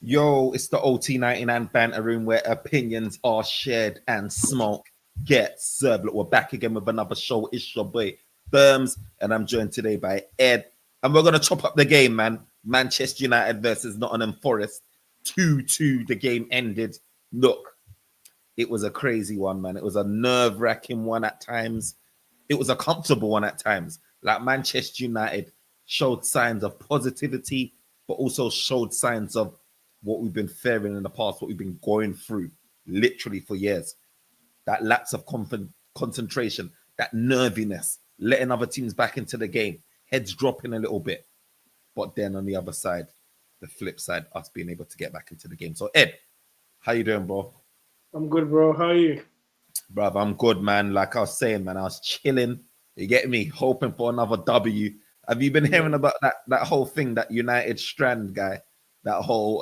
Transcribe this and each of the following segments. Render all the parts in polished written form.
Yo, it's the OT99 Banter Room where opinions are shared and smoke gets served. Look, we're back again with another show. It's your boy, Berms, and I'm joined today by Ed. And we're going to chop up the game, man. Manchester United versus Nottingham Forest. 2-2, the game ended. Look, it was a crazy one, man. It was a nerve-wracking one at times. It was a comfortable one at times. Like Manchester United showed signs of positivity, but also showed signs of what we've been faring in the past, what we've been going through literally for years. That lapse of concentration, that nerviness, letting other teams back into the game, heads dropping a little bit. But then on the other side, the flip side, us being able to get back into the game. So Ed, how you doing, bro? I'm good, bro. How are you? Bruv, I'm good, man. Like I was saying, man, I was chilling. You get me? Hoping for another W. Have you been hearing about that whole thing, that United Strand guy? That whole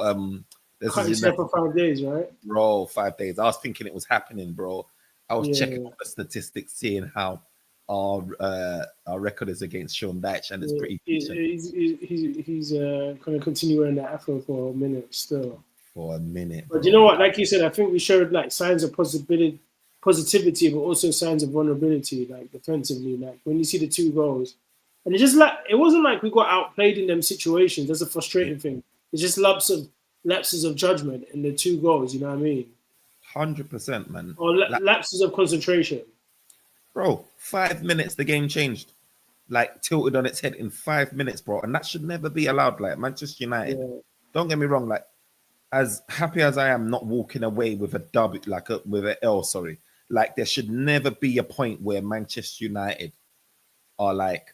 this Cut is yourself United, for 5 days, right? bro, 5 days. I was thinking it was happening, bro. I was checking Yeah, up the statistics, seeing how our record is against Sean Dyche, and it's yeah. pretty decent He's gonna continue wearing that afro for a minute still. for a minute, But you know bro. what? Like you said, I think we showed like signs of positivity, but also signs of vulnerability, like defensively. Like when you see the two goals, and it just like it wasn't like we got outplayed in them situations. That's a frustrating thing. It's just lapses of judgment in the two goals. You know what I mean? 100%, man. Or Like, lapses of concentration. bro, 5 minutes, the game changed. Like tilted on its head in 5 minutes, bro. And that should never be allowed. Like Manchester United, Yeah. don't get me wrong, like as happy as I am not walking away with a dub, with an L, sorry. Like there should never be a point where Manchester United are like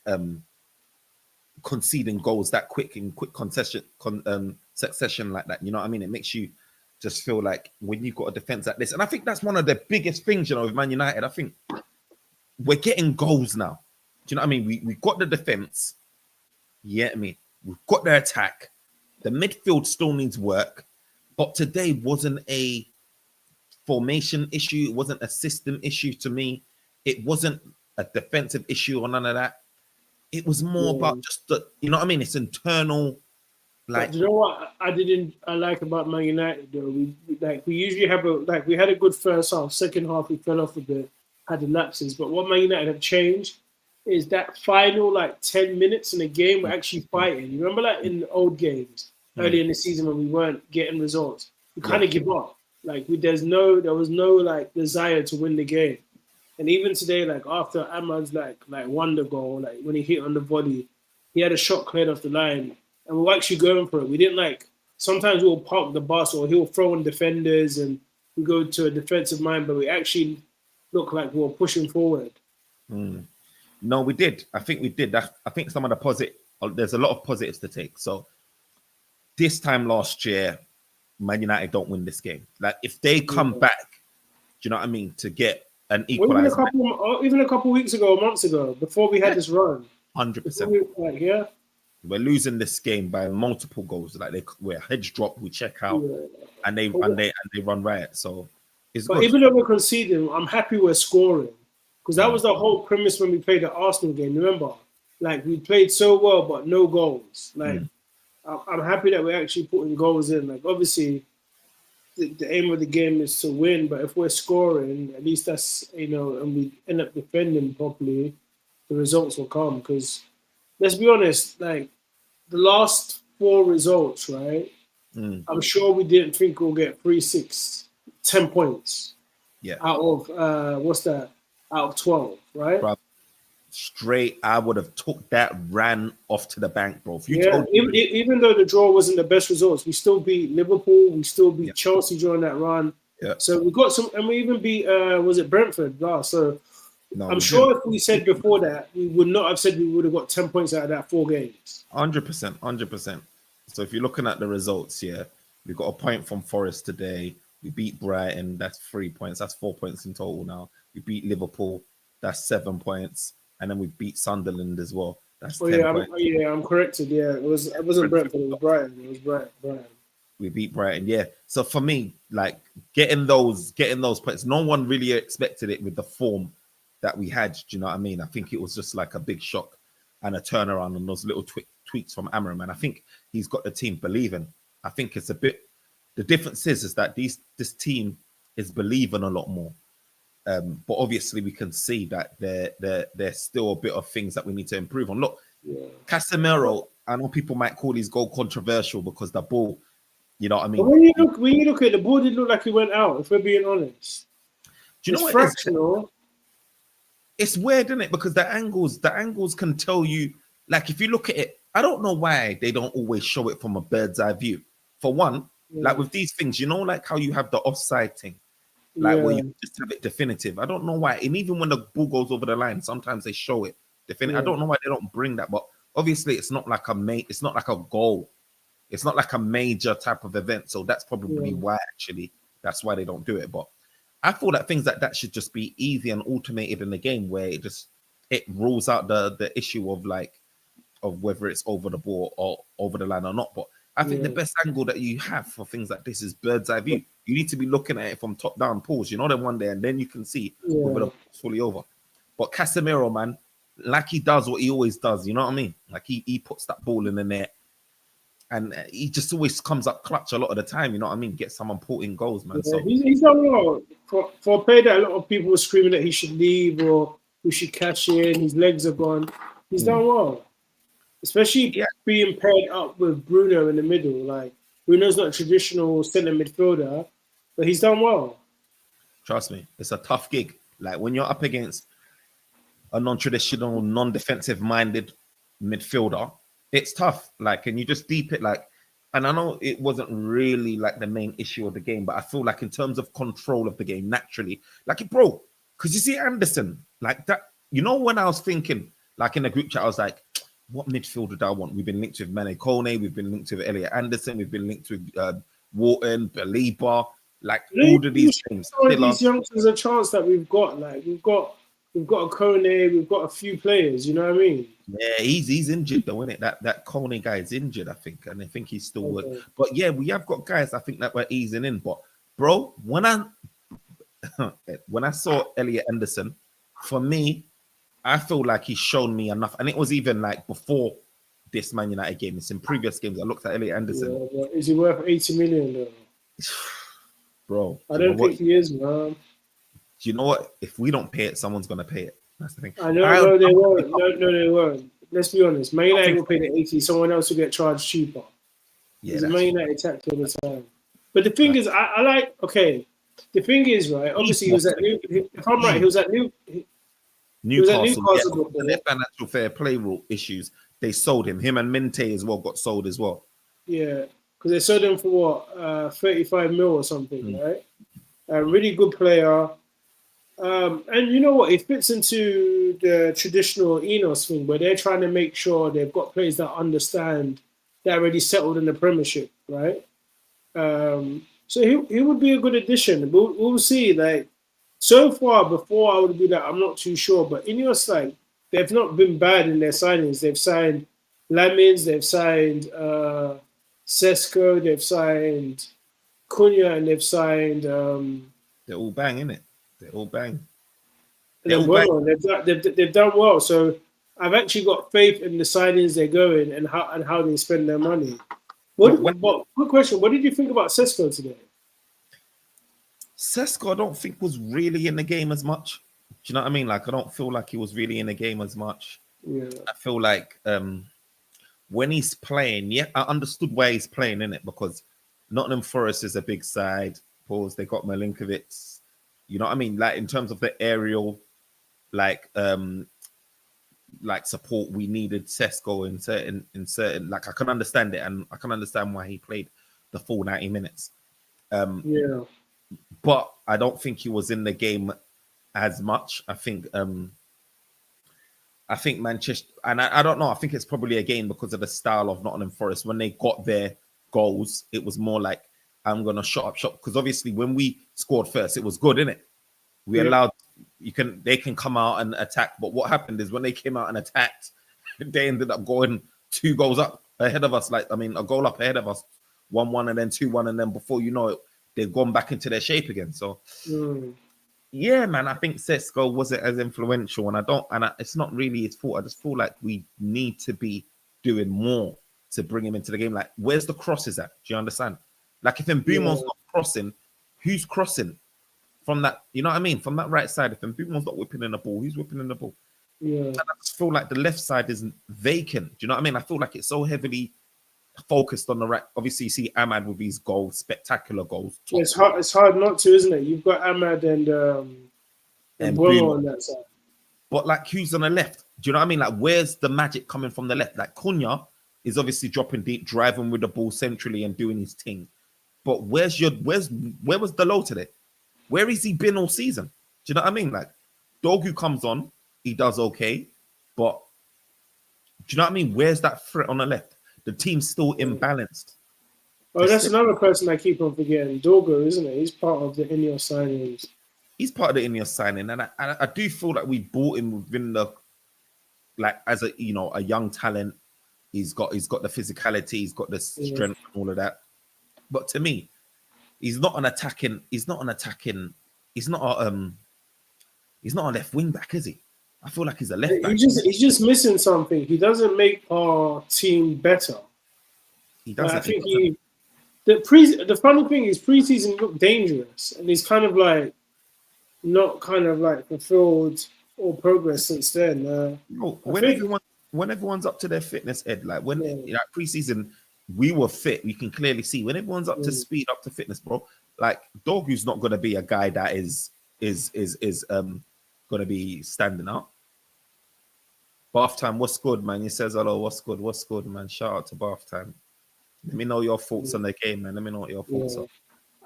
conceding goals that quick in quick succession like that. You know what I mean? It makes you just feel like when you've got a defense like this, and I think that's one of the biggest things, with Man United. I think we're getting goals now. Do you know what I mean? We got the defense. Yeah, I mean, we've got the attack. The midfield still needs work, but today wasn't a formation issue. It wasn't a system issue to me. It wasn't a defensive issue or none of that. It was more Yeah. about just the, you know what I mean? It's internal, But like you know what I like about Man United though? We usually have we had a good first half, second half we fell off a bit, had the lapses. But what Man United have changed is that final like 10 minutes in the game we're actually fighting. You remember like in the old games early in the season when we weren't getting results, we yeah, kind of give up. There was no like desire to win the game. And even today, like after Ahmad's like wonder goal, like when he hit on the volley, he had a shot cleared off the line, and we were actually going for it. We didn't like. Sometimes we'll park the bus, or he'll throw in defenders, and we go to a defensive mind, but we actually look like we were pushing forward. no, we did. I think we did. That I think some of the there's a lot of positives to take. So this time last year, Man United don't win this game. Like if they come Yeah. back, do you know what I mean, to get an Well, equalizer, even a couple weeks ago, months ago, before we had yeah, this run, 100%. yeah, We're losing this game by multiple goals. Like we're heads drop, we check out, yeah. and they But, and they and they run riot. So it's but good. even though we're conceding, I'm happy we're scoring because that Mm, was the whole premise when we played the Arsenal game. Remember, like we played so well, but no goals. Like mm, I'm happy that we're actually putting goals in. Like obviously, the aim of the game is to win, but if we're scoring, at least that's and we end up defending properly, the results will come. Because let's be honest, like the last four results, right? mm. I'm sure we didn't think we'll get 3, 6, 10 points Yeah, out of what's that? Out of 12, right? bro. Straight, I would have took that, ran off to the bank, bro. If you Yeah, told me, even though the draw wasn't the best results, we still beat Liverpool, we still yeah, beat Chelsea during that run. yeah, So we got some, and we even beat was it Brentford last? So no, I'm we didn't. sure if we said before that, we would not have said we would have got 10 points out of that 4 games. 100%, 100%. So if you're looking at the results here, we got a point from Forest today. We beat Brighton, that's 3 points. That's 4 points in total now. We beat Liverpool, that's 7 points. And then we beat Sunderland as well. That's Oh 10 yeah, points. I'm corrected. Yeah, it wasn't Brentford, it was Brighton. It was Brighton. We beat Brighton, yeah. So for me, like getting those points, no one really expected it with the form that we had. Do you know what I mean? I think it was just like a big shock and a turnaround on those little tweaks from Amarim, and I think he's got the team believing. I think it's a bit. The difference is that this team is believing a lot more. But obviously, we can see that there's still a bit of things that we need to improve on. Look, Yeah. Casemiro, I know people might call his goal controversial because the ball, you know what I But mean? when you look at it, the ball, did look like it went out. If we're being honest, Do you it's know what it is? fractional. It's weird, isn't it? Because the angles can tell you, like if you look at it, I don't know why they don't always show it from a bird's eye view. For one, like Yeah, with these things, like how you have the offside thing, like where yeah, you just have it definitive. I don't know why. And even when the ball goes over the line, sometimes they show it definitive. I yeah, don't know why they don't bring that, but obviously it's not like it's not like a goal. It's not like a major type of event. So that's probably yeah, why actually that's why they don't do it. But I feel that things like that should just be easy and automated in the game where it rules out the issue of whether it's over the ball or over the line or not. But I think the yeah, best angle that you have for things like this is bird's eye view. You need to be looking at it from top down, pause, the one there, and then you can see whether the yeah. ball's fully over. But Casemiro, man, like he does what he always does, you know what I mean? Like he puts that ball in the net and he just always comes up clutch a lot of the time, you know what I mean? Get some important goals, man. Yeah, So he's done well for a player that a lot of people were screaming that he should leave or we should cash in. His legs are gone. He's done well, especially yeah, being paired up with Bruno in the middle. Like Bruno's not a traditional centre midfielder, but he's done well. trust me, it's a tough gig. Like when you're up against a non-traditional, non-defensive minded midfielder, it's tough. Like, and you just deep it and I know it wasn't really like the main issue of the game, but I feel like in terms of control of the game, naturally, like bro, because you see Anderson, like that, when I was thinking, like in the group chat, I was like, what midfielder do I want? We've been linked with Mane Kone, we've been linked with Elliot Anderson, we've been linked with Wharton, Baliba, like You all of you these should give things. some of Still these youngsters a chance that we've got. Like we've got a Kone, we've got a few players. You know what I mean? Yeah, he's injured though, isn't it? That Coney guy is injured, I think, and I think he's still would. Okay. But yeah, we have got guys I think that we're easing in. But bro, when I when I saw Elliot Anderson, for me, I feel like he's shown me enough, and it was even like before this Man United game. It's in previous games. I looked at Elliot Anderson, Yeah, but is he worth 80 million though? bro. I Do you know don't what? think he is, man. Do you know what? If we don't pay it, someone's gonna pay it. That's the thing. I know, I'm no, they happy won't. up. No, they won't. Let's be honest. Man I don't United think will so. pay the 80. Someone else will get charged cheaper. Yeah, It's a that's Man true. United tactic all the time. But the thing That's is, I like. Okay, the thing is, right? Obviously, he was ethos, at New. If I'm right, he ethos. was at New. He was at Newcastle, yeah, Newcastle because of their before. financial fair play rule issues, they sold him. Him and Minte as well got sold as well. Yeah, because they sold him for what, 35 mil or something, Mm. right? A really good player. And you know what? It fits into the traditional Enos thing where they're trying to make sure they've got players that understand that already settled in the Premiership, right? So he would be a good addition. We'll see. Like so far, before I would be like, I'm not too sure, but Ineos like they've not been bad in their signings. They've signed Lamins, they've signed Sesko, they've signed Cunha, and they've signed They're all bang, innit? They're all bang. and They're then all bang. well, they've done well. So I've actually got faith in the signings they're going and how they spend their money. Look, when But quick question: what did you think about Sesko today? Sesko, I don't think was really in the game as much. Do you know what I mean? Like, I don't feel like he was really in the game as much. Yeah, I feel like when he's playing, yeah, I understood why he's playing in it because Nottingham Forest is a big side. Pause. They got Milinkovic. You know what I mean? Like in terms of the aerial, like support, we needed Sesko in certain. Like I can understand it, and I can understand why he played the full 90 minutes. yeah, But I don't think he was in the game as much. I think Manchester, and I don't know. I think it's probably again because of the style of Nottingham Forest. When they got their goals, it was more like I'm gonna shut up shop because obviously when we scored first, it was good, innit? We yeah. allowed they can come out and attack, but what happened is when they came out and attacked, they ended up going 2 goals up ahead of us. Like I mean, a goal up ahead of us, 1-1 and then 2-1, and then before you know it, they've gone back into their shape again. So Mm. yeah, man, I think Sesko wasn't as influential, and it's not really his fault. I just feel like we need to be doing more to bring him into the game. Like, where's the crosses at? Do you understand? Like if Mbumo's not crossing, who's crossing from that? You know what I mean? From that right side, if Mbumo's not whipping in the ball, who's whipping in the ball? Yeah. And I just feel like the left side is vacant. Do you know what I mean? I feel like it's so heavily focused on the right. Obviously, you see Ahmad with these goals, spectacular goals. Yeah, it's hard. It's hard not to, isn't it? You've got Ahmad and Bruno on that side. But like, who's on the left? Do you know what I mean? Like, where's the magic coming from the left? Like, Cunha is obviously dropping deep, driving with the ball centrally and doing his thing. But where was the low today? Where has he been all season? Do you know what I mean? Like, Dogu comes on, he does okay, but do you know what I mean? Where's that threat on the left? The team's still imbalanced. Oh, that's another person I keep on forgetting. Dogo, isn't it? He's part of the Ineos signings. He's part of the Ineos signing, and I do feel like we bought him within the, like, as a young talent. He's got the physicality, he's got the strength, and all of that. But to me, he's not a left wing back, is he? I feel like he's a left back. He's just missing something. He doesn't make our team better. He doesn't. I think the funny thing is preseason looked dangerous, and he's kind of like not fulfilled all progress since then. When everyone's up to their fitness, Ed, like when preseason we were fit, you can clearly see when everyone's up to speed, up to fitness, bro. Like Dorgu's not gonna be a guy that is gonna be standing up. Bath time, what's good, man? He says hello, what's good, man? Shout out to Bath time. Let me know your thoughts on the game, man. Let me know what your thoughts are.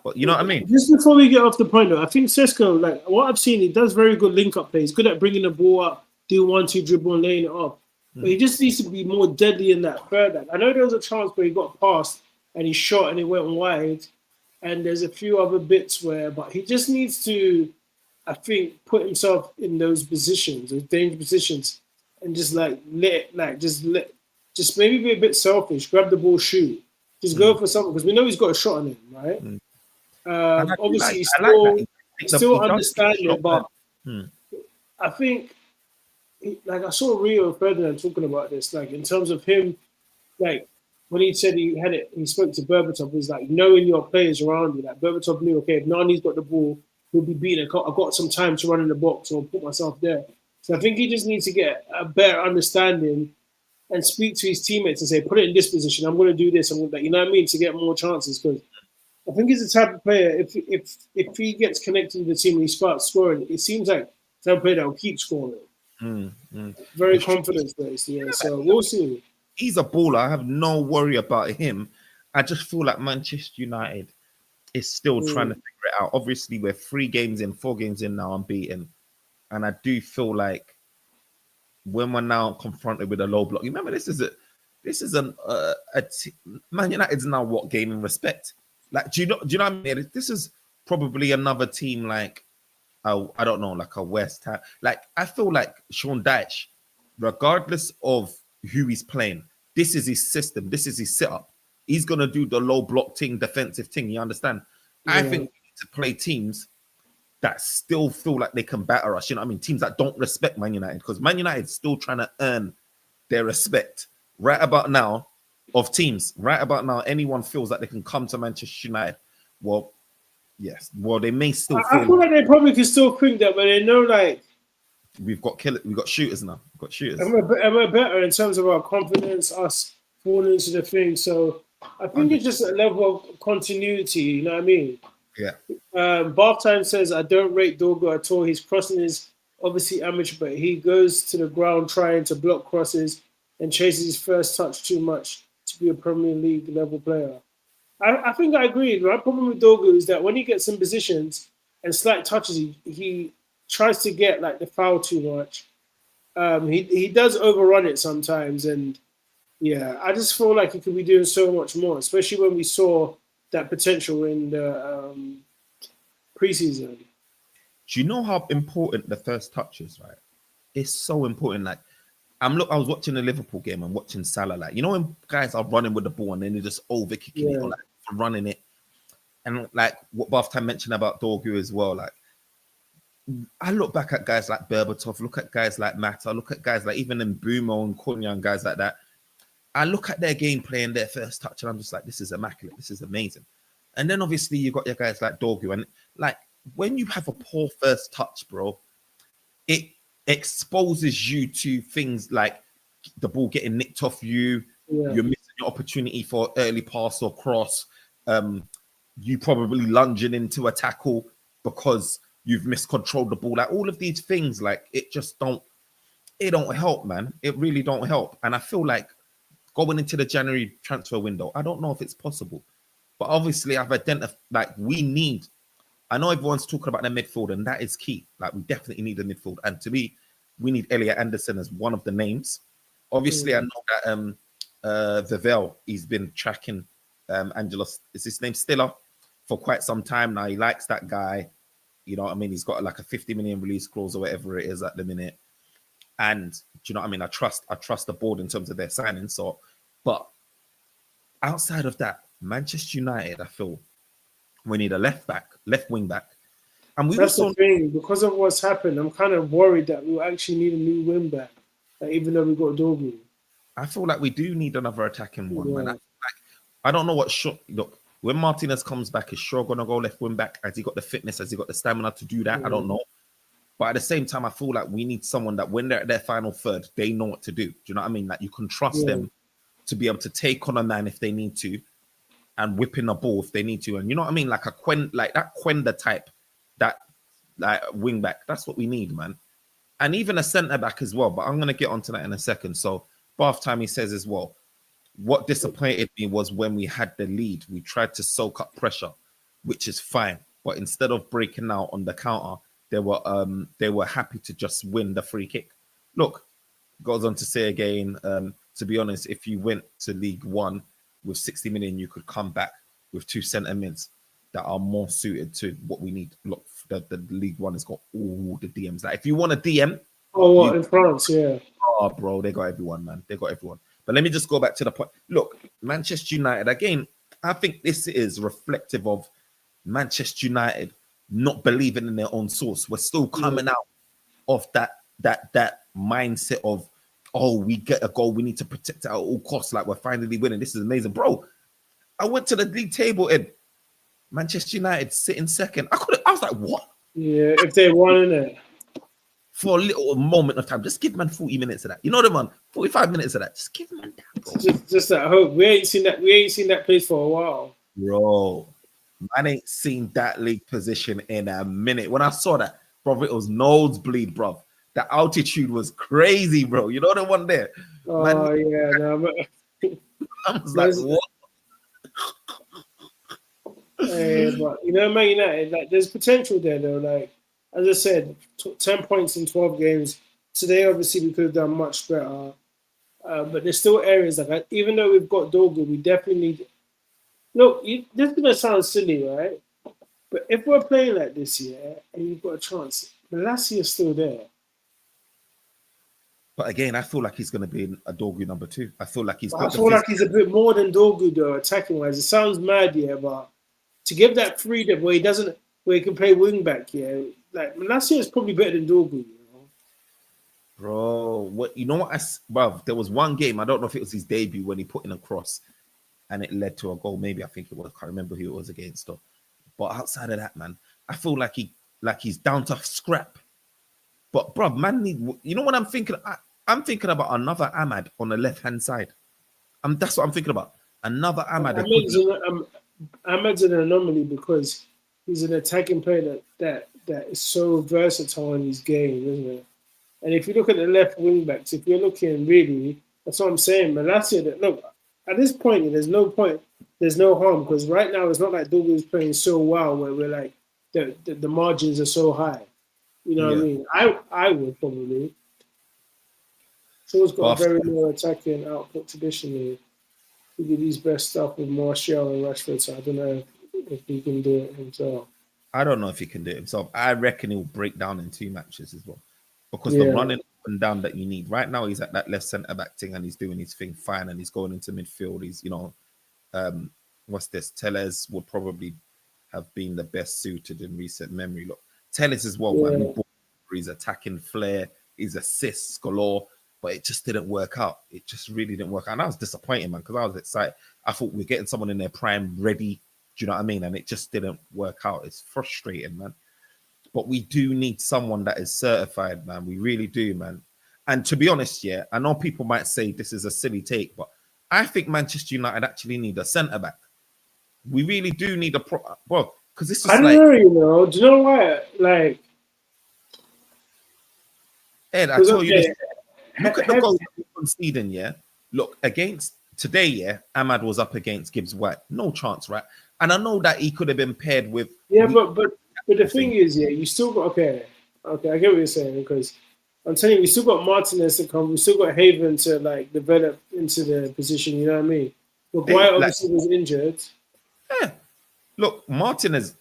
But you know what I mean? Just before we get off the point, though, I think Sesko, like what I've seen, he does very good link-up play. He's good at bringing the ball up, do 1-2 dribble and laying it off. But he just needs to be more deadly in that third. I know there was a chance where he got past and he shot and he went wide. And there's a few other bits but he just needs to, I think, put himself in those positions, those dangerous positions, and just just maybe be a bit selfish, grab the ball, shoot. Just go for something, because we know he's got a shot on him, right? Obviously, he's still understanding, but I think, like I saw Rio Ferdinand talking about this, like in terms of him, like when he said he spoke to Berbatov, he's like knowing your players around you. Like Berbatov knew, okay, if Nani's got the ball, he'll be beaten. I've got some time to run in the box or put myself there. So I think he just needs to get a better understanding and speak to his teammates and say, put it in this position. I'm going to do this. I'm going to, you know what I mean, to get more chances. Because I think he's the type of player. If he gets connected to the team and he starts scoring, it seems like the type of player that will keep scoring. Very confidence based. Yeah. So we'll see. He's a baller. I have no worry about him. I just feel like Manchester United is still trying to figure it out. Obviously, we're 4 games in now, unbeaten. And I do feel like when we're now confronted with a low block, remember Man United's now what, gaining respect? Like, do you know what I mean? This is probably another team like, I don't know, like a West Ham. Like, I feel like Sean Dyche, regardless of who he's playing, this is his system, this is his setup. He's gonna do the low block thing, defensive thing. You understand? I think we need to play teams that still feel like they can batter us. You know what I mean? Teams that don't respect Man United, because Man United's still trying to earn their respect. Right about now, anyone feels like they can come to Manchester United. Well, yes. Well, they may still I feel like they probably can still think that, but they know, like, we've got shooters now. We've got shooters. And we're better in terms of our confidence, us falling into the thing. So I think it's just a level of continuity, you know what I mean? Yeah. Bath Time says, I don't rate Dorgo at all. His crossing is obviously amateur, but he goes to the ground trying to block crosses and chases his first touch too much to be a Premier League level player. I think I agree. My problem with Dorgo is that when he gets in positions and slight touches, he tries to get like the foul too much. He does overrun it sometimes, and yeah, I just feel like he could be doing so much more, especially when we saw that potential in the preseason. Do you know how important the first touch is, right? It's so important. Like, I was watching the Liverpool game and watching Salah. Like, you know when guys are running with the ball and then they're just over kicking it or like running it, and like what Bath Time mentioned about Dorgu as well. Like, I look back at guys like Berbatov, look at guys like Mata, look at guys like even Mbumo and Cunha and guys like that. I look at their gameplay and their first touch, and I'm just like, this is immaculate. This is amazing. And then obviously you got your guys like Dorgu, and like when you have a poor first touch, bro, it exposes you to things like the ball getting nicked off you. Yeah. You're missing your opportunity for early pass or cross. You probably lunging into a tackle because you've miscontrolled the ball. Like all of these things, like it don't help, man. It really don't help. And I feel like going into the January transfer window, I don't know if it's possible, but obviously I've identified like we need. I know everyone's talking about the midfield, and that is key. Like we definitely need a midfield, and to me, we need Elliot Anderson as one of the names. Obviously, I Mm. know that Vivel, he's been tracking Angelos, is his name Stiller, for quite some time now. He likes that guy. You know what I mean? He's got like a 50 million release clause or whatever it is at the minute. And do you know what I mean? I trust the board in terms of their signing. So, but outside of that, Manchester United, I feel we need a left wing back. And we That's the also thing. Because of what's happened, I'm kind of worried that we'll actually need a new win back. Like, even though we got Dorgu. I feel like we do need another attacking one, man. Yeah. I don't know what Shaw look when Martinez comes back. Is Shaw gonna go left wing back? Has he got the fitness? Has he got the stamina to do that? I don't Mm. know. But at the same time, I feel like we need someone that when they're at their final third, they know what to do. Do you know what I mean? Like you can trust Yeah. them to be able to take on a man if they need to and whip in the ball if they need to. And you know what I mean? Like a like that Quenda type, that like wing back. That's what we need, man. And even a centre back as well. But I'm gonna get onto that in a second. So Bath time he says as well. What disappointed me was when we had the lead, we tried to soak up pressure, which is fine. But instead of breaking out on the counter, they were happy to just win the free kick. Look, goes on to say again, to be honest, if you went to League One with 60 million, you could come back with two centre mids that are more suited to what we need. Look, the League One has got all the DMs. Like if you want a DM, Oh, you what in France? Yeah. oh, bro, they got everyone, man. They got everyone. But let me just go back to the point. Look, Manchester United, again, I think this is reflective of Manchester United not believing in their own source. We're still Yeah. coming out of that mindset of, oh, we get a goal, we need to protect it at all costs, like we're finally winning. This is amazing. Bro, I went to the league table and Manchester United sitting second. I was like, what? Yeah. If they won in it. For a little moment of time. Just give man 40 minutes of that. You know the man, 45 minutes of that. Just give man that, bro. Just that hope. We ain't seen that. We ain't seen that place for a while. Bro, man ain't seen that league position in a minute. When I saw that, bro, it was nosebleed, bro. The altitude was crazy, bro. You know the one there? Man, Oh yeah. No, I was like, there's what? but you know, Man United, like there's potential there though. Like as I said, 10 points in 12 games. Today, obviously, we could have done much better. But there's still areas like even though we've got Dorgu, we definitely need. Look, this is gonna sound silly, right? But if we're playing like this year and you've got a chance, Malassi is still there. But again, I feel like he's going to be a Dorgu number two. I feel like he's But I got the feel like physical. he's a bit more than Dorgu though, attacking wise. It sounds mad, yeah, but to give that freedom where he can play wing back, yeah, like Malassi is probably better than Dorgu, you know. Bro, what you know what well, there was one game, I don't know if it was his debut when he put in a cross and it led to a goal. Maybe I think it was, I can't remember who it was against though. But outside of that, man, I feel like he's down to scrap. But bro, man, you know what I'm thinking? I'm thinking about another Ahmad on the left hand side. That's what I'm thinking about. Another Ahmad that could. Ahmed's an anomaly because he's an attacking player that is so versatile in his game, isn't it? And if you look at the left wing backs, if you're looking really, that's what I'm saying. Malacia, look, at this point, there's no harm because right now it's not like Dogu is playing so well where we're like the margins are so high. You know what I Yeah, mean? I would probably. Shaw's got a but very low attacking output traditionally. He did his best stuff with Martial and Rashford, so I don't know if he can do it himself. I don't know if he can do it himself. I reckon he'll break down in two matches as well. Because the Yeah, running up and down that you need. Right now he's at that left centre back thing and he's doing his thing fine and he's going into midfield. He's, um, what's this? Tellez would probably have been the best suited in recent memory. Look, Tellez as well, man. yeah, He's attacking flair, his assists galore, but it just didn't work out. It just really didn't work out. And I was disappointed, man, because I was excited. I thought we're getting someone in their prime ready. Do you know what I mean? And it just didn't work out. It's frustrating, man. But we do need someone that is certified, man. We really do, man. And to be honest, yeah, I know people might say this is a silly take, but I think Manchester United actually need a centre back. We really do need a well, because it's I just don't like know, you know. Do you know why? Like, Ed, I because tell you this. okay, Look at the goals that we're conceding, yeah. Look, against today, yeah, Ahmad was up against Gibbs White. No chance, right? And I know that he could have been paired with yeah, we but the thing thing. is, yeah, you still got okay. I get what you're saying because I'm telling you, we still got Martinez to come. We still got Haven to like develop into the position. You know what I mean? Hey, Maguire like, obviously was injured. yeah. Look, Martinez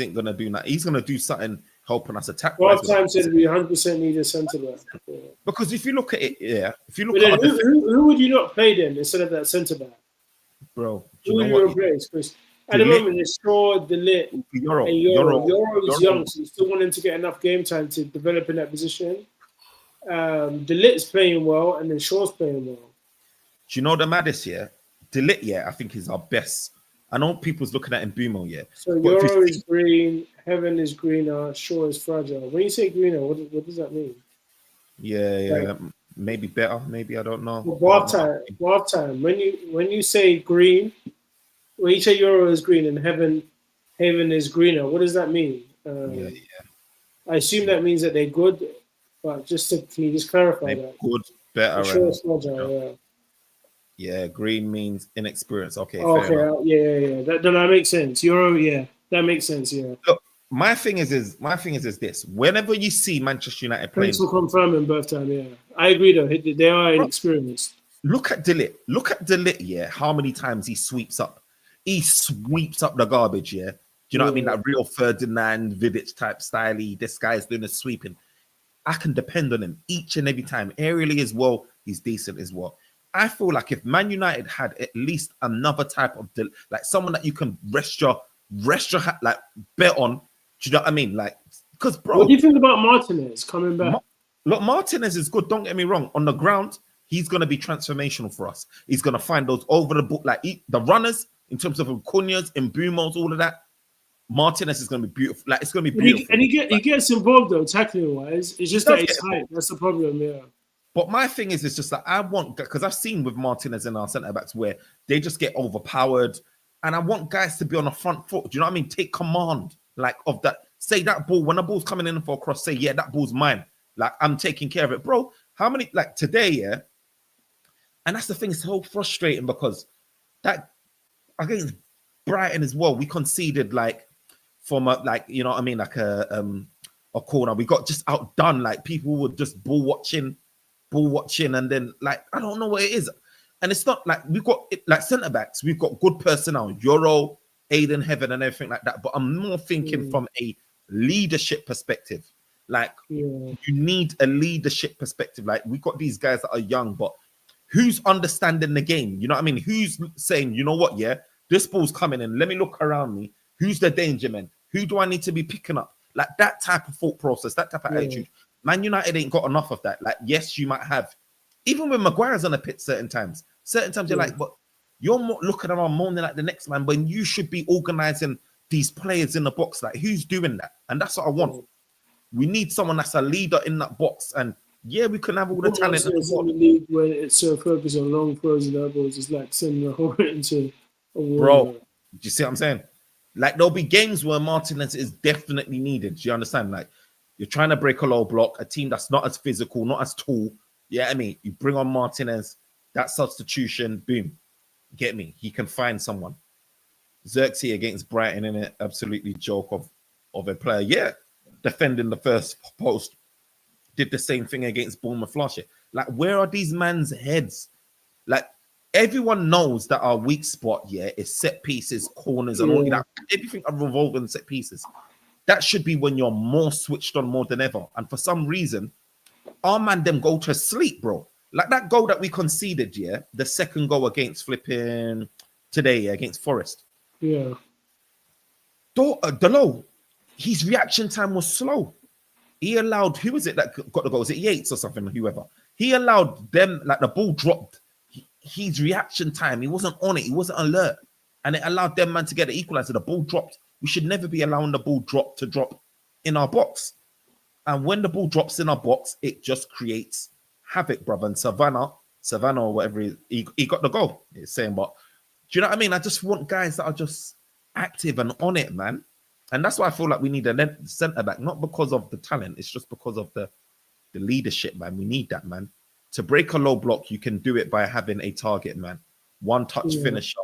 ain't gonna do that. He's gonna do something helping us attack wise Half with us. time said we 100% need a centre back. Yeah. Because if you look at it, yeah, if you But look at then our defense, who would you not play then instead of that centre back? bro, do Who you would know you what? replace? Because at the Delete moment it's Shaw, Delit, and Euro. Euro is young, so you still want him to get enough game time to develop in that position. Delit's playing well, and then Shaw's playing well. Do you know the maddest, yeah? Delete, yeah, I think is our best. I know people's looking at Mbumo, yeah. So But if you Euro see, is green, Heaven is greener, Shaw is fragile. When you say greener, what does that mean? yeah, Like yeah, maybe better, maybe I don't know. for I don't know. bath time. When you say green, when you say Euro is green and Haven is greener, what does that mean? Yeah, I assume yeah. that means that they're good, but can you just clarify Maybe that? good, For better, sure, and it's fragile. Yeah. yeah, green means inexperience. Okay, Oh, fair okay. enough. Yeah. That makes sense. Euro. Yeah, that makes sense. Yeah. Look, my thing is this. Whenever you see Manchester United Thanks playing, for confirming birth time. Yeah, I agree though. They are bro, inexperienced. look at Delit. Look at Delit, yeah. How many times he sweeps up? He sweeps up the garbage, yeah. Do you know what I mean? Yeah. That real Ferdinand Vidic type style. This guy's doing the sweeping. I can depend on him each and every time. Aerially as well, he's decent as well. I feel like if Man United had at least another type of like someone that you can like bet on, do you know what I mean? Like, because What do bro, you think about Martinez coming back? look, Martinez is good. Don't get me wrong. On the ground, he's gonna be transformational for us. He's gonna find those over the book, like the runners in terms of Cunha's and Bumos, all of that. Martinez is gonna be beautiful. Like it's gonna be And he beautiful. and he Like, gets involved though, tackling wise. It's he just that does he's get height. That's the problem. Yeah. But my thing is, it's just that I want, because I've seen with Martinez and our centre backs where they just get overpowered, and I want guys to be on the front foot. Do you know what I mean? Take command, like of that. Say that ball when the ball's coming in for a cross. Say, yeah, that ball's mine. Like I'm taking care of it, bro. How many like today? Yeah, and that's the thing. It's so frustrating because that against Brighton as well, we conceded like from a like you know what I mean, like a corner. We got just outdone. Like people were just ball watching, and then like I don't know what it is. And it's not like we've got like centre backs, we've got good personnel, Euro, Aiden Heaven, and everything like that. But I'm more thinking Mm, from a leadership perspective. Like yeah. you need a leadership perspective. Like we've got these guys that are young, but who's understanding the game? You know what I mean? Who's saying, you know what, yeah, this ball's coming in. Let me look around me. Who's the danger man? Who do I need to be picking up? Like that type of thought process, that type of Yeah. attitude. Man United ain't got enough of that. Like, yes, you might have. Even when Maguire's on a pit certain times you're Yeah. like, but you're more looking around moaning like the next man when you should be organizing these players in the box. Like, who's doing that? And that's what I want. Yeah. We need someone that's a leader in that box. And yeah, we can have all the What talent in the nonsense in world. the league where it's so focused on long throws and elbows is like sending a whole into a war. Bro, You know? do you see what I'm saying? Like there'll be games where Martinez is definitely needed. Do you understand? Like you're trying to break a low block, a team that's not as physical, not as tall. Yeah, I mean, you bring on Martinez, that substitution, boom, get me. He can find someone. Xerxes against Brighton in it, absolutely joke of a player. Yeah, defending the first post, did the same thing against Bournemouth last year. Like, where are these man's heads? Like, everyone knows that our weak spot, yeah, is set pieces, corners, and all Yeah. that. Everything revolving set pieces. That should be when you're more switched on more than ever. And for some reason, our man them go to sleep, bro. Like that goal that we conceded, yeah, the second goal against flipping today, yeah, against Forest. Yeah. Delo, his reaction time was slow. He allowed, who was it that got the goal? Was it Yates or something? Whoever. He allowed them, like the ball dropped. His reaction time, he wasn't on it. He wasn't alert. and it allowed them man to get the equalizer. The ball dropped. We should never be allowing the ball drop in our box. And when the ball drops in our box, it just creates havoc, brother. And Savannah or whatever, he got the goal. It's saying, but do you know what I mean? I just want guys that are just active and on it, man. And that's why I feel like we need a centre back, not because of the talent. It's just because of the leadership, man. We need that, man. To break a low block, you can do it by having a target, man. One touch finisher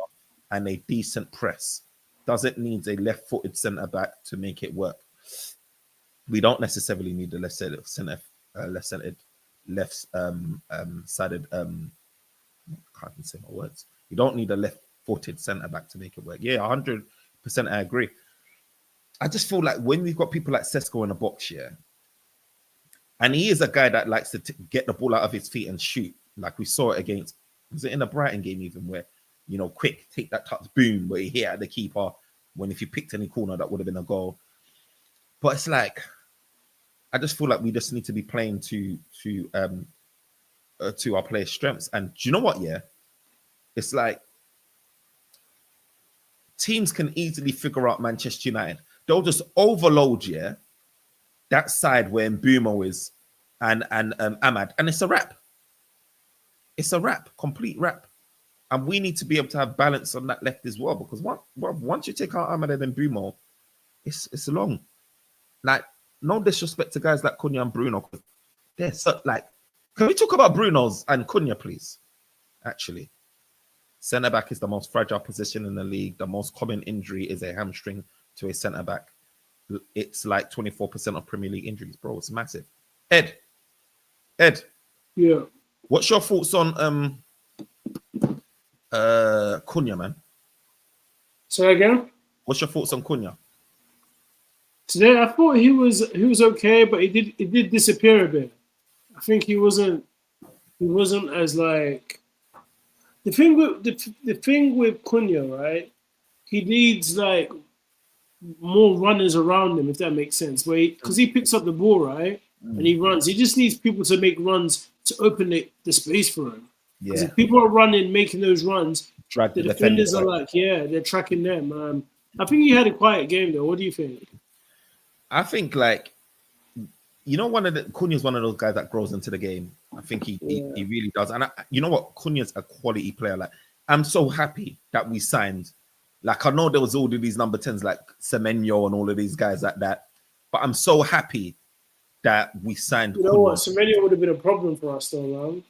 and a decent press. Doesn't need a left-footed centre back to make it work. We don't necessarily need the left-sided. Can't even say my words. You don't need a left-footed centre back to make it work. Yeah, 100% I agree. I just feel like when we've got people like Sesko in the box here, and he is a guy that likes to get the ball out of his feet and shoot. Like we saw it against, was it in the Brighton game even, where, quick, take that touch, boom, where he hit at the keeper, when if he picked any corner, that would have been a goal. But it's like, I just feel like we just need to be playing to our players' strengths. And do you know what, yeah? It's like, teams can easily figure out Manchester United. They'll just overload, yeah, that side where Mbumo is and Ahmad, and it's a wrap. It's a wrap, complete wrap. And we need to be able to have balance on that left as well, because once you take out Ahmad and Mbumo, it's long. Like, no disrespect to guys like Cunha and Bruno, because they're so, like, can we talk about Bruno's and Cunha, please? Actually, centre back is the most fragile position in the league. The most common injury is a hamstring to a centre back. It's like 24% of Premier League injuries, bro. It's massive. Ed. Yeah. What's your thoughts on Cunha, man? Say again? What's your thoughts on Cunha? Today I thought he was okay, but he did disappear a bit. I think he wasn't as like the thing with Cunha, right? He needs like more runners around him, if that makes sense. Because he picks up the ball, right? And he runs. He just needs people to make runs to open the space for him. Because if people are running, making those runs, the defenders are like, they're tracking them. I think he had a quiet game though. What do you think? I think like, Cunha's one of those guys that grows into the game. I think he really does. And you know what? Cunha's a quality player. Like, I'm so happy that we signed. Like, I know there was all of these number 10s like Semenyo and all of these guys like that, but I'm so happy that we signed. You know Cunha. what? Semenyo would have been a problem for us though, man.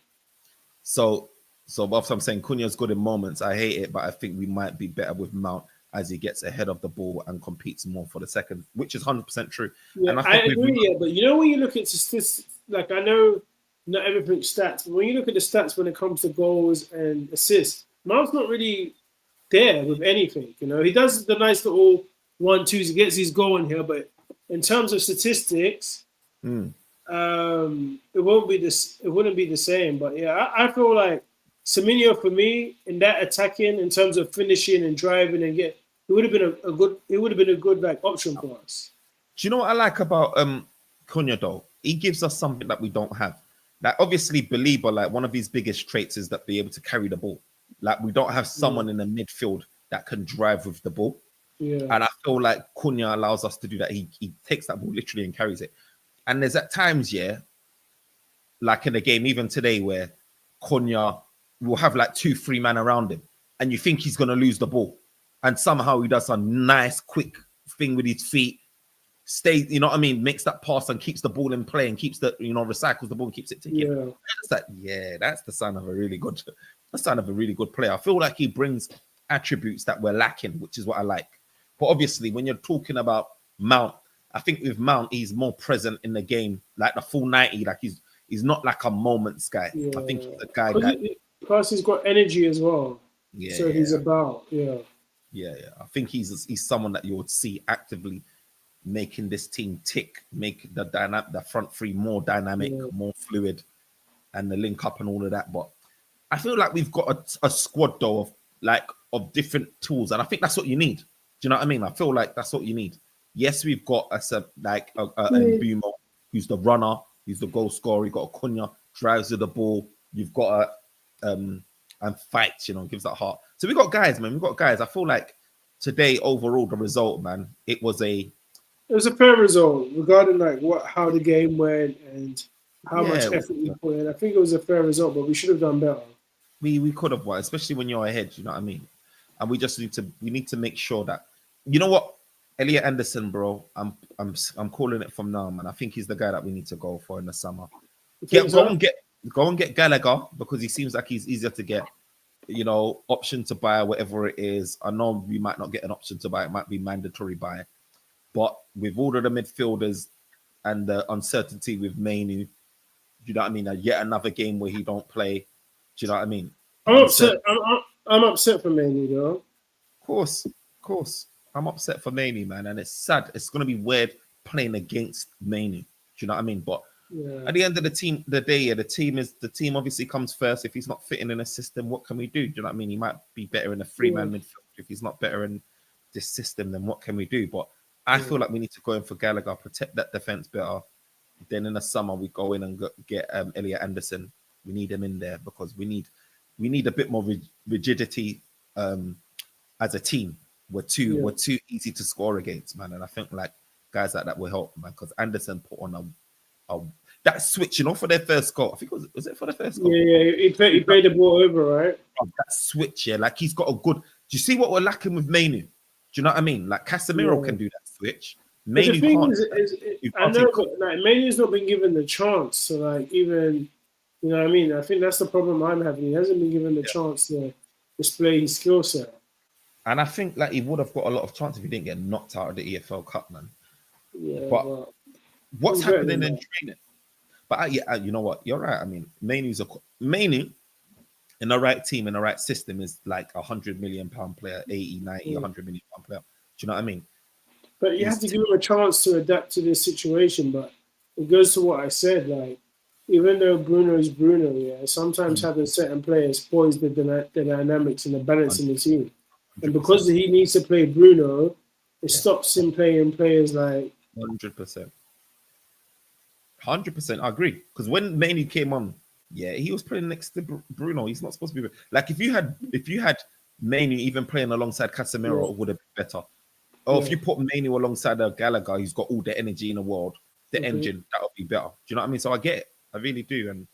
So after I'm saying Cunha's good in moments, I hate it, but I think we might be better with Mount as he gets ahead of the ball and competes more for the second, which is 100% true. Yeah, and I agree. But you know, when you look at statistics, like I know not everything's stats, but when you look at the stats when it comes to goals and assists, Mount's not really there with anything. He does the nice little 1-2s, he gets his goal in here, but in terms of statistics, it wouldn't be the same. But yeah, I feel like Semenyo for me in that attacking, in terms of finishing and driving and it would have been a good like option for us. Do you know what I like about Cunha though? He gives us something that we don't have. Like obviously, Belieber, like one of his biggest traits is that be able to carry the ball. Like we don't have someone in the midfield that can drive with the ball. Yeah. And I feel like Cunha allows us to do that. He takes that ball literally and carries it. And there's at times, like in the game, even today, where Cunha will have like 2-3 men around him, and you think he's gonna lose the ball, and somehow he does a nice, quick thing with his feet, stays, you know what I mean, makes that pass and keeps the ball in play and keeps the, recycles the ball and keeps it ticking. That's the sign of a really good player. I feel like he brings attributes that we're lacking, which is what I like. But obviously, when you're talking about Mount, I think with Mount, he's more present in the game, like the full 90. Like he's not like a moments guy. Yeah. I think he's a guy that. Plus, he's got energy as well. Yeah. So he's about. Yeah. I think he's someone that you would see actively making this team tick, make the front three more dynamic, more fluid, and the link up and all of that. But I feel like we've got a squad though of different tools, and I think that's what you need. Do you know what I mean? I feel like that's what you need. Yes, we've got a Mbumo, who's the runner, who's the goal scorer. You've got a Cunha, drives with the ball. You've got and fights, gives that heart. So we got guys, man. We got guys. I feel like today overall the result, man, it was a It was a fair result regarding like how the game went and how yeah. much effort we put in. I think it was a fair result, but we should have done better. We could have won, especially when you're ahead. You know what I mean? And we need to make sure that you know what Elliot Anderson, bro. I'm calling it from now, man. I think he's the guy that we need to go for in the summer. You think so? Go and get Gallagher because he seems like he's easier to get. You know, option to buy whatever it is. I know we might not get an option to buy; it might be mandatory buy. But with all of the midfielders and the uncertainty with Mainu, do you know what I mean? Yet another game where he don't play. Do you know what I mean? I'm upset. Uncertain. I'm upset for Manu though. Of course. I'm upset for Mainu, man, and it's sad. It's gonna be weird playing against Mainu. Do you know what I mean? But Yeah, at the end of the day, yeah, the team obviously comes first. If he's not fitting in a system, what can we do? Do you know what I mean? He might be better in a yeah, three-man midfield. If he's not better in this system, then what can we do? But I yeah, feel like we need to go in for Gallagher, protect that defense better. Then in the summer we go in and get Elliot Anderson. We need him in there because we need a bit more rigidity as a team. yeah. We're too easy to score against, man. And I think like guys like that will help, man. Because Anderson put on a that switch, you know, for their first goal. I think was it for the first goal? Yeah. He played the ball over, right? That switch, yeah. Like he's got a good. Do you see what we're lacking with Mainu? Do you know what I mean? Like Casemiro Yeah. can do that switch. But the Mainu thing can't. You I can't know, take. but like Manu's not been given the chance. So like even you know what I mean. I think that's the problem I'm having. He hasn't been given the Yeah. chance to display his skill set. And I think like he would have got a lot of chance if he didn't get knocked out of the EFL Cup, man. Yeah, But but what's I'm better than happening in that. training? But you know what? You're right. I mean, Mainu in the right team in the right system is like £100 million player, 80, 90, Yeah. £100 million player. Do you know what I mean? But you have He's to give him a chance to adapt to this situation. But it goes to what I said. Like, even though Bruno is Bruno, yeah, sometimes having certain players spoils the dynamics and the balance in the team. And 100%. because he needs to play Bruno, it Yeah, stops him playing players like 100%. 100%. I agree. Because when Mainu came on, yeah, he was playing next to Bruno. He's not supposed to be like if you had Mainu even playing alongside yeah, Casemiro, it would have been better. Or if yeah, you put Mainu alongside a Gallagher, he's got all the energy in the world, the mhm, engine, that would be better. Do you know what I mean? So I get it. I really do. And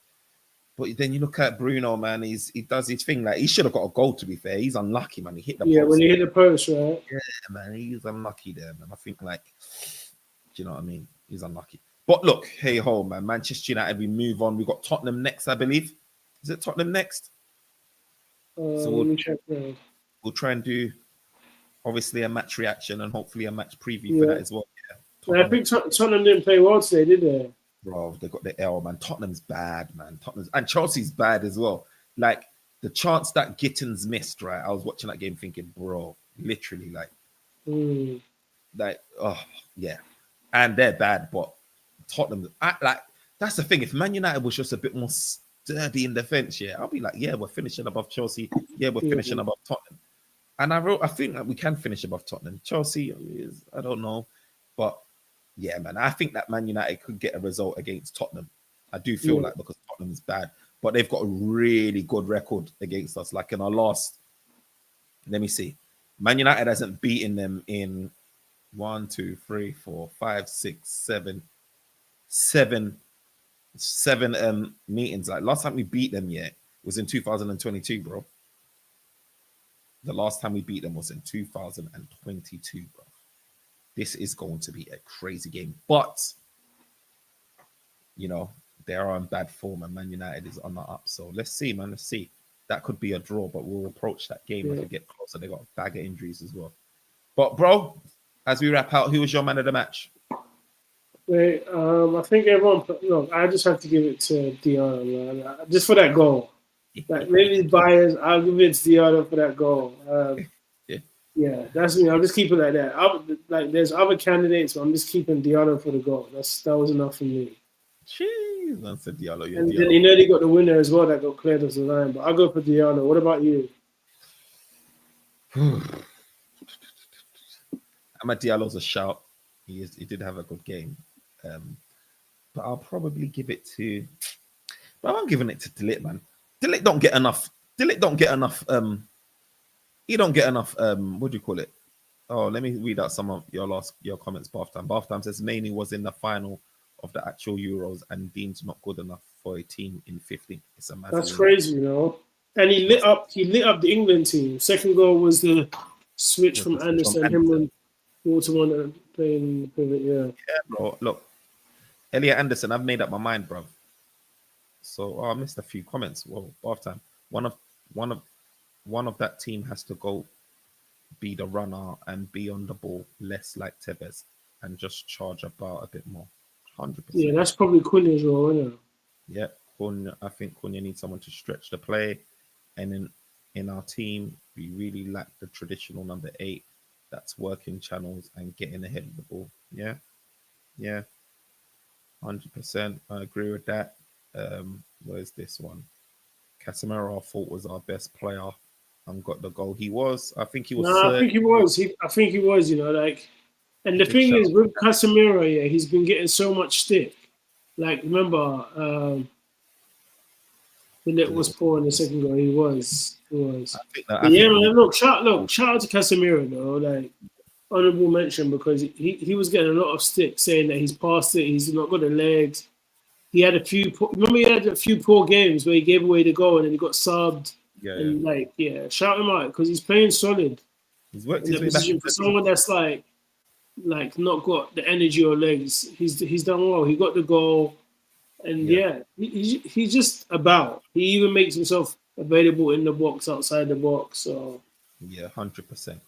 but then you look at Bruno, man, he does his thing. Like he should have got a goal, to be fair. He's unlucky, man. He hit the yeah. When post. he hit the post, right? Yeah, man, he's unlucky there, man. I think like, do you know what I mean? He's unlucky. But look, hey ho, man. Manchester United, we move on. We got Tottenham next, I believe. Is it Tottenham next? So Let me check. we'll try and do obviously a match reaction and hopefully a match preview for Yeah, that as well. Yeah, and I Tottenham, think Tottenham didn't play well today, did they? bro, they got the L, man. Tottenham's bad, man. Tottenham's and Chelsea's bad as well. Like the chance that Gittins missed, right? I was watching that game thinking, bro, literally, Mm. oh yeah, and they're bad, but Tottenham, like that's the thing. If Man United was just a bit more sturdy in defense, yeah, I'll be like, yeah, we're finishing above Chelsea. Yeah, we're Yeah, finishing above Tottenham. And I think that we can finish above Tottenham. Chelsea is, I don't know, but yeah, man, I think that Man United could get a result against Tottenham. I do feel yeah. like because Tottenham is bad, but they've got a really good record against us. Like in our last, let me see, Man United hasn't beaten them in one, two, three, four, five, six, seven, seven meetings. Like last time we beat them, yeah, was in 2022, bro. The last time we beat them was in 2022, bro. This is going to be a crazy game, but you know they are in bad form, and Man United is on the up. So let's see, man. Let's see. That could be a draw, but we'll approach that game as Yeah. we get closer. They got a bag of injuries as well. But bro, as we wrap out, who was your man of the match? Wait, I think everyone. Look, I just have to give it to Dion, man. Just for that goal. Like maybe biased, I'll give it to Dion for that goal. Yeah. Yeah, that's me. I'll just keep it like that. Like there's other candidates, but I'm just keeping Dion for the goal. That was enough for me. Jeez, man, said Diallo, yeah, And then Diallo. you know they got the winner as well that got cleared off the line. But I'll go for Dion. What about you? Amad Diallo's a shout. He did have a good game. But I'll probably give it to. But I'm giving it to Delit, man. Delit don't get enough. Delit don't get enough He don't get enough. What do you call it? Oh, let me read out some of your comments. Bath time says Mainly was in the final of the actual Euros and deemed not good enough for a team in 50. It's a That's massive. crazy, you know. And he lit up the England team. Second goal was the switch from From Anderson, him Anderson. and Waterman playing the pivot, yeah. Yeah, bro. Look, Elliot Anderson. I've made up my mind, bro. So I missed a few comments. Well, Bath time. One of one of one of that team has to go be the runner and be on the ball, less like Tevez, and just charge about a bit more. Yeah, 100%. that's probably Cunha's role, isn't it? Yeah, I think Cunha needs someone to stretch the play, and in our team, we really lack the traditional number 8 that's working channels and getting ahead of the ball. Yeah, yeah, 100%. I agree with that. Where's this one? Casemiro, I thought was our best player and got the goal. He was. I think he was No, I third. think he was. I think he was, you know, like and the Big thing shout. is with Casemiro, yeah, he's been getting so much stick. Like remember, when it The was little. poor in the second goal, he was. He I was. think But I yeah, think man, we. shout out to Casemiro though. Like honorable mention because he was getting a lot of stick saying that he's past it, he's not got the legs. He had a few. Remember, he had a few poor games where he gave away the goal and then he got subbed. Yeah, yeah. And like, yeah, shout him out because he's playing solid He's worked in his that way back position into for the team. someone that's like not got the energy or legs. He's done well. He got the goal, and Yeah, yeah, he's just about. He even makes himself available in the box, outside the box. So yeah, 100%.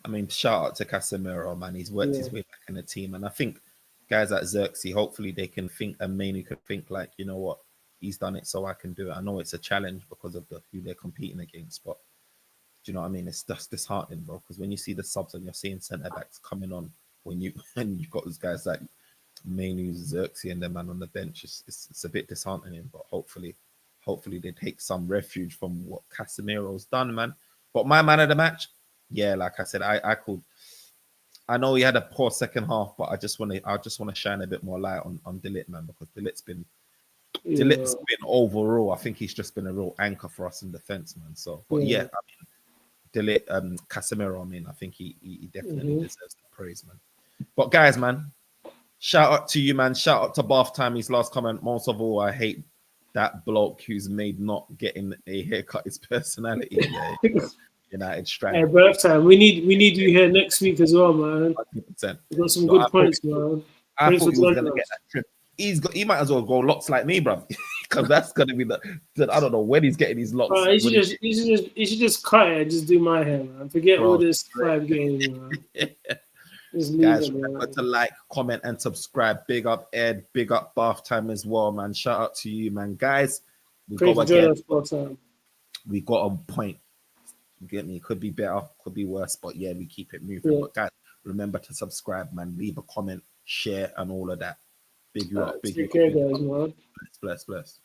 I mean, shout out to Casemiro, man. He's worked yeah, his way back in the team, and I think guys like Xerxes, hopefully they can think, and mainly could think like, you know what, he's done it, so I can do it. I know it's a challenge because of who they're competing against, but do you know what I mean? It's just disheartening, bro. Because when you see the subs and you're seeing centre backs coming on, when you and you've got those guys like mainly Xerxes and the man on the bench, it's a bit disheartening. But hopefully they take some refuge from what Casemiro's done, man. But my man of the match, yeah, like I said, I called. I know he had a poor second half, but I just want to shine a bit more light on Delit, man, because yeah, Delit's been overall. I think he's just been a real anchor for us in defense, man. So, but yeah, yeah. I mean, Delit, Casemiro. I mean, I think he definitely Hmm. deserves the praise, man. But guys, man, shout out to you, man. Shout out to Bath Time. His last comment. Most of all, I hate that bloke who's made not getting a haircut his personality. Yeah, United Hey, strand. birth time. We need you here next week as well, man. 100%. We got some Look, good points, man. I Thanks thought for he was joining gonna get us. that trip. He might as well go locks like me, bro. Because that's gonna be I don't know when he's getting his locks. When he, You should just cut it and just do my hair, man. Forget all bro, this 5 games, man. Just leave guys, it, remember man. to like, comment, and subscribe. Big up Ed, big up Bath Time as well, man. Shout out to you, man. Guys, we Thanks go for joining again. us for time. We got a point. You get me? Could be better, could be worse, but yeah, we keep it moving. Yeah. But guys, remember to subscribe, man. Leave a comment, share, and all of that. Big you up, big you Take up, care, big you guys, up. man. Bless, bless, bless.